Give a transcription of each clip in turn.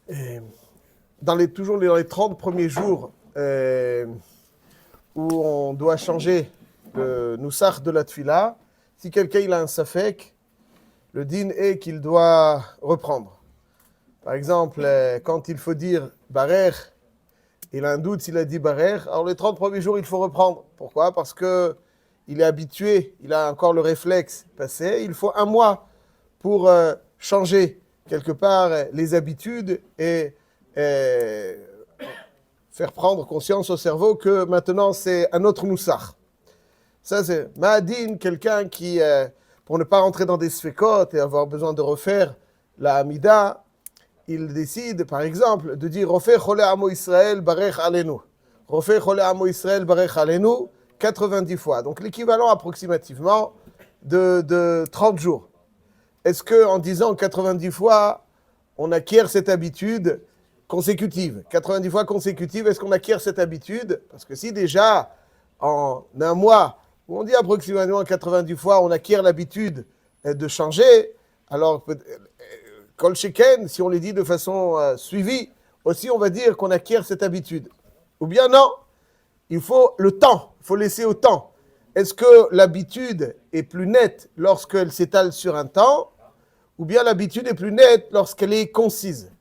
Et toujours dans les 30 premiers jours où on doit changer le noussach de la tfila, si quelqu'un il a un safek, le din est qu'il doit reprendre. Par exemple, quand il faut dire barer, il a un doute s'il a dit barer, alors les 30 premiers jours il faut reprendre. Pourquoi ? Parce que il est habitué, il a encore le réflexe passé, il faut un mois pour changer quelque part les habitudes et faire prendre conscience au cerveau que maintenant c'est un autre noussach. Ça c'est Ma'adin, quelqu'un qui, pour ne pas rentrer dans des sfekot et avoir besoin de refaire la Hamida, il décide par exemple de dire Rofeh Chole Amo Israël Barech Alenu. Rofeh Chole Amo Israël Barech Alenu 90 fois. Donc l'équivalent approximativement de 30 jours. Est-ce qu'en disant 90 fois, on acquiert cette habitude consécutive ? 90 fois consécutive, est-ce qu'on acquiert cette habitude ? Parce que si déjà, en un mois, où on dit approximativement 90 fois, on acquiert l'habitude de changer, alors, Kol Sheken, si on les dit de façon suivie, aussi on va dire qu'on acquiert cette habitude. Ou bien non, il faut le temps, il faut laisser au temps. Est-ce que l'habitude est plus nette lorsqu'elle s'étale sur un temps ? Ou bien l'habitude est plus nette lorsqu'elle est concise,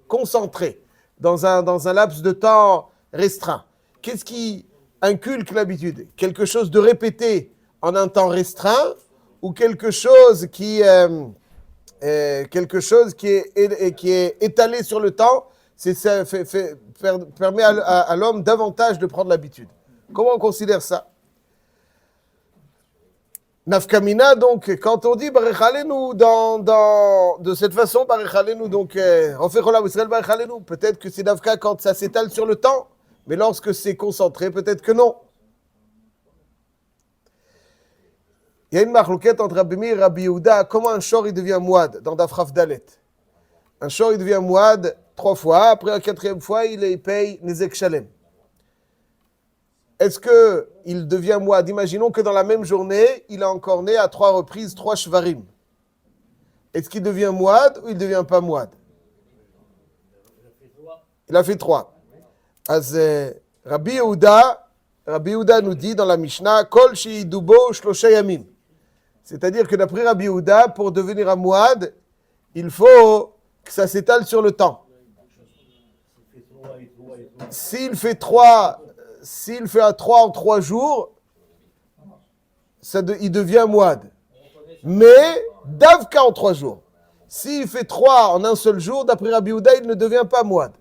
concentrée, dans un laps de temps restreint. Qu'est-ce qui inculque l'habitude ? Quelque chose de répété en un temps restreint ou quelque chose qui est étalé sur le temps, permet à l'homme davantage de prendre l'habitude. Comment on considère ça ? Nafkamina, donc, quand on dit Barech Alenu de cette façon, Barech Alenu, donc, peut-être que c'est Nafka quand ça s'étale sur le temps, mais lorsque c'est concentré, peut-être que non. Il y a une marloquette entre Rabbi Meir et Rabbi Yehuda, comment un shor il devient mouad dans Dafraf Dalet. Un shor il devient mouad 3 fois, après la 4e fois, il paye Nezek Shalem. Est-ce qu'il devient mouad ? Imaginons que dans la même journée, il a encore né à 3 reprises 3 shvarim. Est-ce qu'il devient mouad ou il ne devient pas mouad ? Il a fait 3. Rabbi Yehuda nous dit dans la Mishnah, Kol she'idubo shlosha yamim. C'est-à-dire que d'après Rabbi Yehuda, pour devenir un mouad, il faut que ça s'étale sur le temps. S'il fait 3 en 3 jours, il devient mouad. Mais, davka en 3 jours. S'il fait 3 en un seul jour, d'après Rabbi Yehuda, il ne devient pas mouad.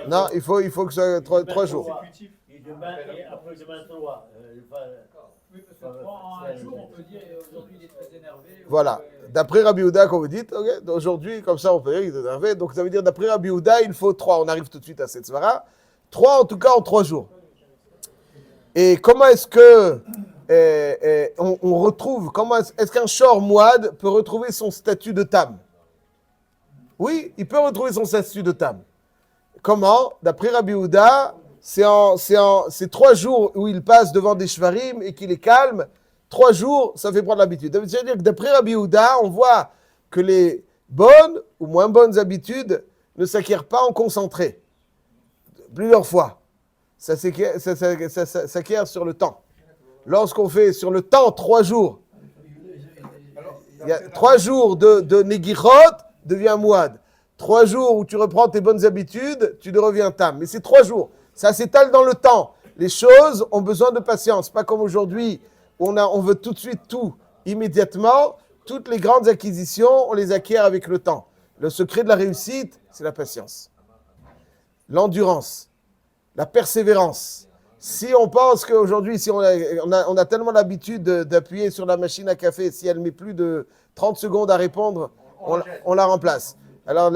Non, il faut que ça soit 3 jours. Oui, parce que 3 en un jour, on peut dire aujourd'hui il est très énervé. Voilà. D'après Rabbi Yehuda, quand vous dites, okay, aujourd'hui, comme ça, on peut dire qu'il est énervé. Donc ça veut dire, d'après Rabbi Yehuda, il faut 3. On arrive tout de suite à cette svara. 3 en tout cas en 3 jours. Et comment est-ce que on retrouve, est-ce qu'un shor mouad peut retrouver son statut de tam ? Oui, il peut retrouver son statut de tam. Comment ? D'après Rabbi Yehuda, c'est 3 jours où il passe devant des shvarim et qu'il est calme. 3 jours, ça fait prendre l'habitude. C'est-à-dire que d'après Rabbi Yehuda, on voit que les bonnes ou moins bonnes habitudes ne s'acquièrent pas en concentré. Plusieurs fois. Ça s'acquiert sur le temps. Lorsqu'on fait sur le temps 3 jours, il y a 3 jours de negichot, devient mouad. 3 jours où tu reprends tes bonnes habitudes, tu deviens tam. Mais c'est 3 jours. Ça s'étale dans le temps. Les choses ont besoin de patience. Pas comme aujourd'hui, on veut tout de suite tout, immédiatement. Toutes les grandes acquisitions, on les acquiert avec le temps. Le secret de la réussite, c'est la patience. L'endurance, la persévérance. Si on pense qu'aujourd'hui, si on a tellement l'habitude d'appuyer sur la machine à café, si elle met plus de 30 secondes à répondre, on la remplace. Alors,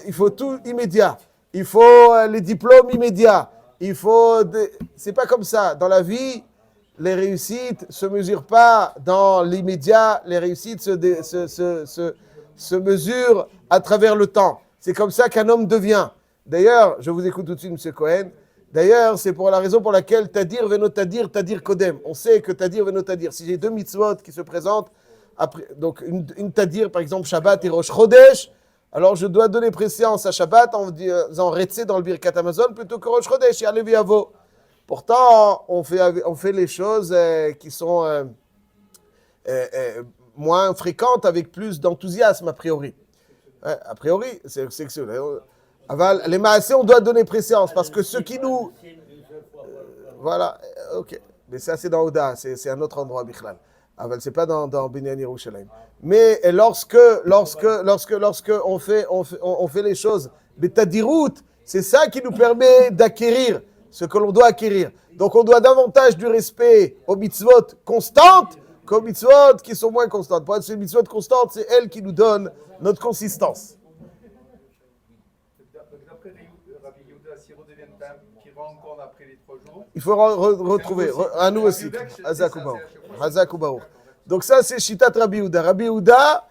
il faut tout immédiat. Il faut les diplômes immédiats. C'est pas comme ça. Dans la vie, les réussites se mesurent pas dans l'immédiat. Les réussites se mesurent à travers le temps. C'est comme ça qu'un homme devient. D'ailleurs, je vous écoute tout de suite, M. Cohen. D'ailleurs, c'est pour la raison pour laquelle Tadir Veno Tadir, Tadir Kodem. On sait que Tadir Veno Tadir. Si j'ai 2 mitzvot qui se présentent, après, donc une Tadir, par exemple, Shabbat et Rosh Chodesh, alors je dois donner préséance à Shabbat en disant Retsé dans le Birkat Hamazon plutôt que Rosh Chodesh et Alevi Avo. Pourtant, on fait les choses qui sont moins fréquentes avec plus d'enthousiasme a priori. Ouais, a priori, c'est que les Maasé, on doit donner préséance parce que ceux qui nous... voilà, ok. Mais ça, c'est dans Oda, c'est un autre endroit, Bichlal. Aval, c'est pas dans Binyan Yerushalayim. Mais lorsque on fait les choses, Betadirut, c'est ça qui nous permet d'acquérir ce que l'on doit acquérir. Donc, on doit davantage du respect aux mitzvot constantes qu'aux mitzvot qui sont moins constantes. Pour être ces mitzvot constantes, c'est elles qui nous donnent notre consistance. D'après Rabbi Yehuda, s'il redevient tam, qui va encore après les 3 jours. Il faut retrouver à nous aussi. Hazak ou Baruch. Donc ça, c'est Shitat Rabbi Yehuda. Rabbi Yehuda,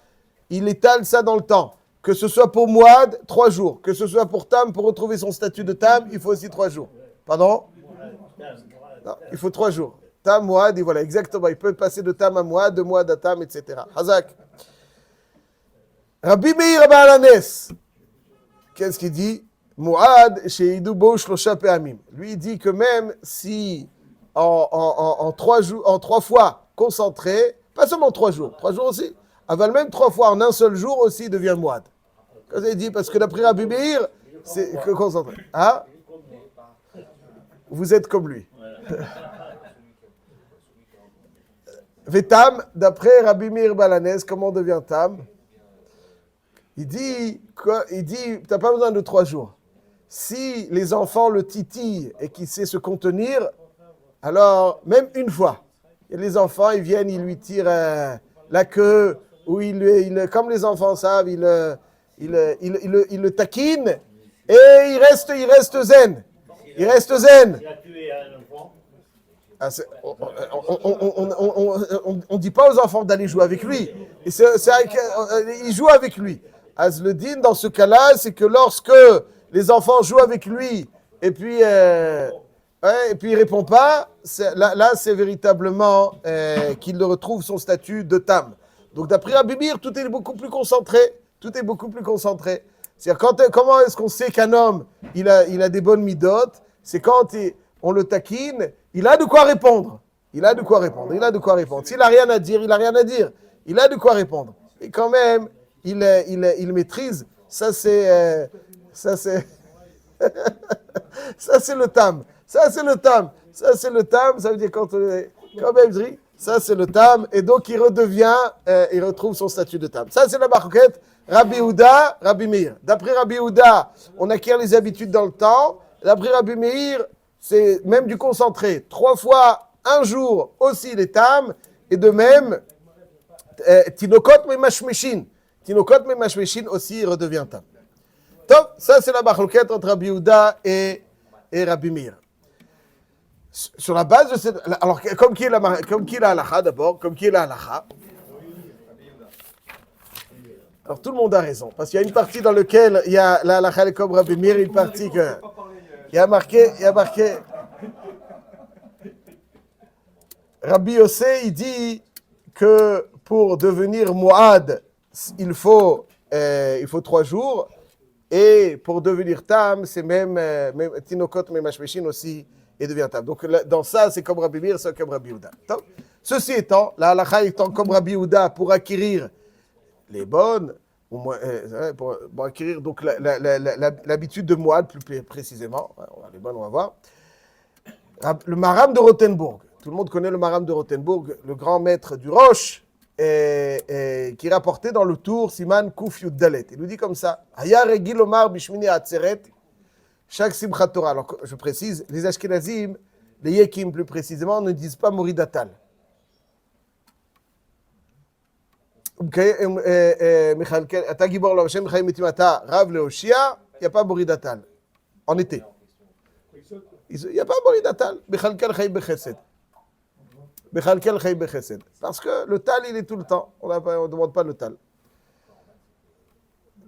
il étale ça dans le temps. Que ce soit pour Mouad, 3 jours. Que ce soit pour Tam, pour retrouver son statut de Tam, il faut aussi 3 jours. Pardon? Non, il faut 3 jours. Tam, Mouad, et voilà, exactement. Il peut passer de Tam à Mouad, de Mouad à Tam, etc. Hazak. Rabbi Meir Ba'alanes. Qu'est-ce qu'il dit? Mouad, chez Idoubo, Shlosha Pe'amim. Lui, il dit que même si en 3 fois concentré, pas seulement 3 jours aussi, aval même 3 fois en un seul jour aussi, il devient Mouad. Qu'est-ce qu'il dit? Parce que d'après Rabbi Meir, c'est que concentré. Hein? Vous êtes comme lui. Vetam, d'après Rabbi Meir Balanes, comment on devient Tam? Il dit, tu n'as pas besoin de 3 jours. Si les enfants le titillent et qu'il sait se contenir, alors même une fois, et les enfants, ils viennent, ils lui tirent la queue, ou comme les enfants savent, ils le taquinent, et il reste zen. Il reste zen. Il a tué un enfant. On ne dit pas aux enfants d'aller jouer avec lui. Ils jouent avec lui. Azledin, dans ce cas-là, c'est que lorsque les enfants jouent avec lui et puis il répond pas, là c'est véritablement qu'il retrouve son statut de Tam. Donc d'après Rabbi Meir, tout est beaucoup plus concentré. C'est-à-dire comment est-ce qu'on sait qu'un homme il a des bonnes midotes? C'est quand on le taquine, il a de quoi répondre. S'il n'a rien à dire, il a rien à dire. Il a de quoi répondre. Et quand même, il maîtrise. Ça c'est ça c'est le Tam. Ça veut dire quand même dit, ça c'est le Tam. Et donc il retrouve son statut de Tam. Ça c'est la marquette Rabbi Yehuda, Rabbi Meir. D'après Rabbi Yehuda, on acquiert les habitudes dans le temps. D'après Rabbi Meir, c'est même du concentré. 3 fois un jour aussi les Tam. Et de même, Tinokot Memashmeshin. Tinokot Memashmeshin aussi redevient Tam. Donc, ça c'est la marquette entre Rabbi Yehuda et Rabbi Meir. Sur la base de cette... Alors, comme qui est la halakha d'abord? Comme qui est la halakha? Alors, tout le monde a raison. Parce qu'il y a une partie dans laquelle il y a la halakha comme Rabbi Meir, une partie que... Il y a marqué... Rabbi Yossé, il dit que pour devenir Mouad, il faut 3 jours. Et pour devenir Tam, c'est même Tinokot Memashmeshin aussi, et devient Tam. Donc dans ça, c'est comme Rabbi Meir, c'est comme Rabbi Yehuda. Ceci étant, la halakha étant comme Rabbi Yehuda pour acquérir les bonnes, au moins, pour acquérir donc l'habitude de Mouad plus précisément, les bonnes on va voir. Le Maram de Rothenburg, tout le monde connaît le Maram de Rothenburg, le grand maître du Roche, qui rapportait dans le tour Siman Kuf Yud Dalet. Il nous dit comme ça, Haya Regil Omar Bishmini Atzeret, chaque Simchat Torah. Alors je précise, les Ashkenazim, les Yekim plus précisément, ne disent pas Moridatal. Michael Ata Gibor Lo Hashem Chaim Mitimata Rav Leoshia, il n'y a pas Moridatal en été. Il n'y a pas Moridatal. Michalkel Chaim Bechesed. Parce que le tal, il est tout le temps. On ne demande pas le tal.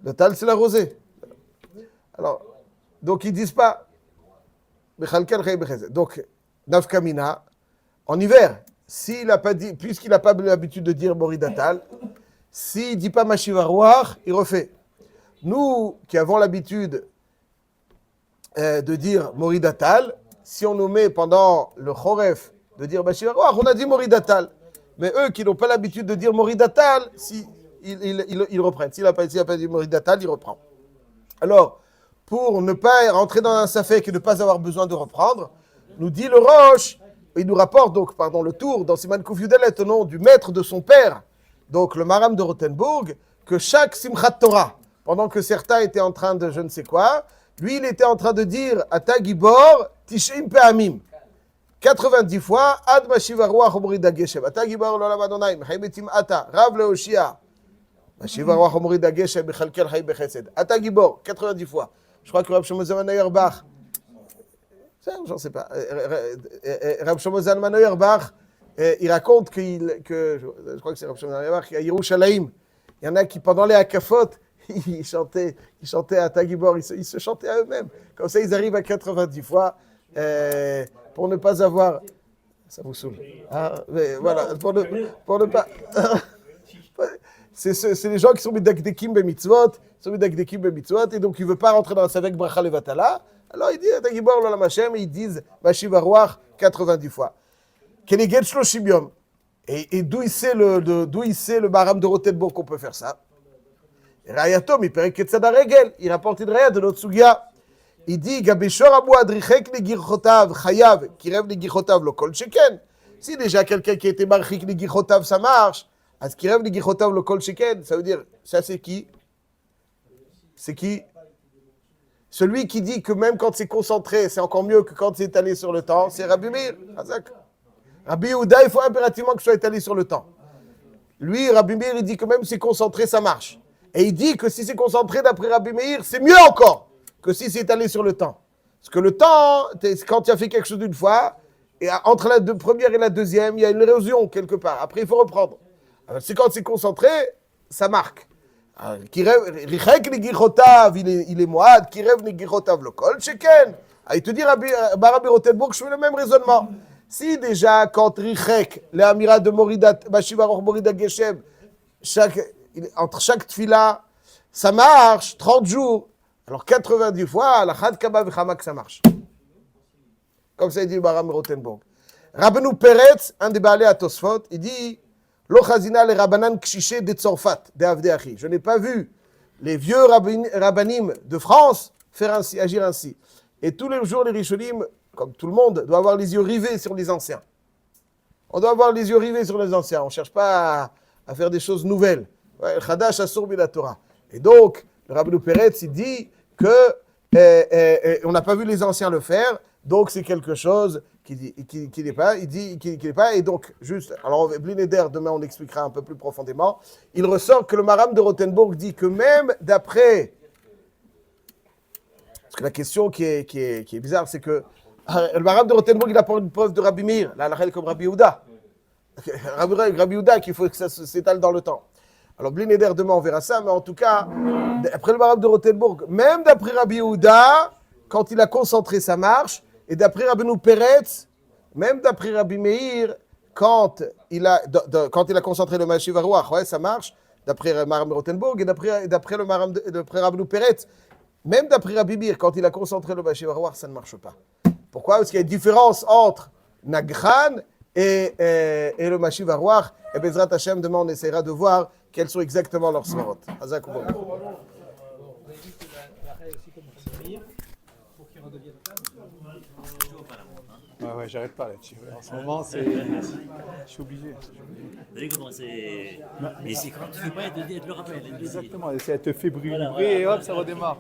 Le tal, c'est la rosée. Alors, donc ils ne disent pas. Donc, Nafkamina, en hiver, s'il n'a pas dit, puisqu'il n'a pas l'habitude de dire Moridatal, s'il ne dit pas Mashivarouach, il refait. Nous qui avons l'habitude de dire Moridatal, si on nous met pendant le Choref de dire Bashivaroach, on a dit Moridatal. Mais eux qui n'ont pas l'habitude de dire Moridatal, si, ils reprennent. S'il n'a pas dit Moridatal, il reprend. Alors, pour ne pas rentrer dans un safek et ne pas avoir besoin de reprendre, nous dit le Roche, il nous rapporte donc, le tour dans Siman Kuf Yudalet au nom du maître de son père, donc le Maram de Rothenburg, que chaque Simchat Torah, pendant que certains étaient en train de je ne sais quoi, lui il était en train de dire Ata Gibor Tishim Pe'amim 90 fois Ad Mashiva Ruach Omrida Geshem Ata Gibor Lolam Adonai Mechayebetim Ata Rav Leoshia Mashiva Ruach Omrida Geshem Bechalkel Chay Bechesed Ata Gibor 90 fois. Je crois que Rav Shlomo Zalman Auerbach, j'en sais pas, Rav Shlomo Zalman Auerbach, il raconte que je crois que c'est Rav Shlomo Zalman Auerbach, à Yerushalayim, il y en a qui pendant les hakafot, ils chantaient à Tagibor, ils se chantaient à eux-mêmes. Comme ça, ils arrivent à 90 fois pour ne pas avoir... Ça vous saoule. Ah, mais voilà, pour ne pas... c'est les gens qui sont Medakdekim Bemitzvot, et donc ils ne veulent pas rentrer dans la Savek Bracha Levatala. Alors il dit Tagibor Lolam Hashem, et ils disent Bashiva Ruach 90 fois. Keneged Shloshim Yom. Et d'où il sait le Maram de Rothenburg qu'on peut faire ça? Rayatom, il paraît que Tzad Regel, il rapporte une raya de notre Sugia. Il dit Gabeshor Abu Adrichek Negirchotav Chayav, qui rêve Negirchotav lo Kol Sheken. Si déjà quelqu'un qui a été Marchik Negirchotav, ça marche. À ce qui rêve Negirchotav lo Kol Sheken, ça veut dire, ça c'est qui? C'est qui? Celui qui dit que même quand c'est concentré, c'est encore mieux que quand c'est étalé sur le temps, c'est Rabbi Meir. Rabbi Yehuda, il faut impérativement que ce soit étalé sur le temps. Lui, Rabbi Meir, il dit que même si c'est concentré, ça marche. Et il dit que si c'est concentré d'après Rabbi Meir, c'est mieux encore que si c'est étalé sur le temps. Parce que le temps, quand tu as fait quelque chose d'une fois, et entre la première et la deuxième, il y a une érosion quelque part. Après, il faut reprendre. Alors, c'est quand c'est concentré, ça marque. Richek Negichotav, il est moad, qui rêve Negichotav le kol, sheken. Il te dit, Rabbi Rothenburg, je fais le même raisonnement. Si déjà, quand Richek, les Amirat de Moridat, Bashiva Ruach Morida Geshem, entre chaque tfila, ça marche 30 jours. Alors 90 fois, la Chad Kaba V'Chamak, ça marche. Comme ça, il dit le Maram Rothenburg. Rabbeinu Peretz, un des Baalei à Tosfot, il dit Lo Chazina le Rabbanan Kshishe de Tzorfat, de Avdei Achi. Je n'ai pas vu les vieux rabbanim de France agir ainsi. Et tous les jours, les Rishonim, comme tout le monde, doivent avoir les yeux rivés sur les anciens. On doit avoir les yeux rivés sur les anciens. On ne cherche pas à faire des choses nouvelles. Chadash Asur Bila Torah. Et donc, le Rabbeinu Peretz, il dit que on n'a pas vu les anciens le faire, donc c'est quelque chose qui n'est pas, il dit qu'il n'est pas, et donc, juste, alors Blinéder, demain on expliquera un peu plus profondément, il ressort que le Maram de Rothenburg dit que même d'après, parce que la question qui est bizarre, c'est que le Maram de Rothenburg, il apporte une preuve de Rabbi Meir, la halakha comme Rabbi Yehuda. Rabbi Yehuda, qu'il faut que ça s'étale dans le temps. Alors, Blinéder, demain, on verra ça, mais en tout cas, après le Maram de Rothenburg, même d'après Rabbi Yehuda, quand il a concentré, ça marche, et d'après Rabbeinu Peretz, même d'après Rabbi Meir, quand il a concentré le Mashiva Ruach, ouais, ça marche, d'après le Maram de Rothenburg, et d'après Rabbeinu Peretz, même d'après Rabbi Meir, quand il a concentré le Mashiva Ruach, ça ne marche pas. Pourquoi? Parce qu'il y a une différence entre Nagran et le Mashiva Ruach, et Bezrat Hashem, demain, on essaiera de voir quels sont exactement leurs svarot. Hazak Ubo. Ouais, j'arrête pas là-dessus. En ce moment, je suis obligé. Vous savez comment c'est. Mais c'est quand tu ne fais pas, elle te le rappelle. Exactement, elle te fait brûler et hop, ça redémarre.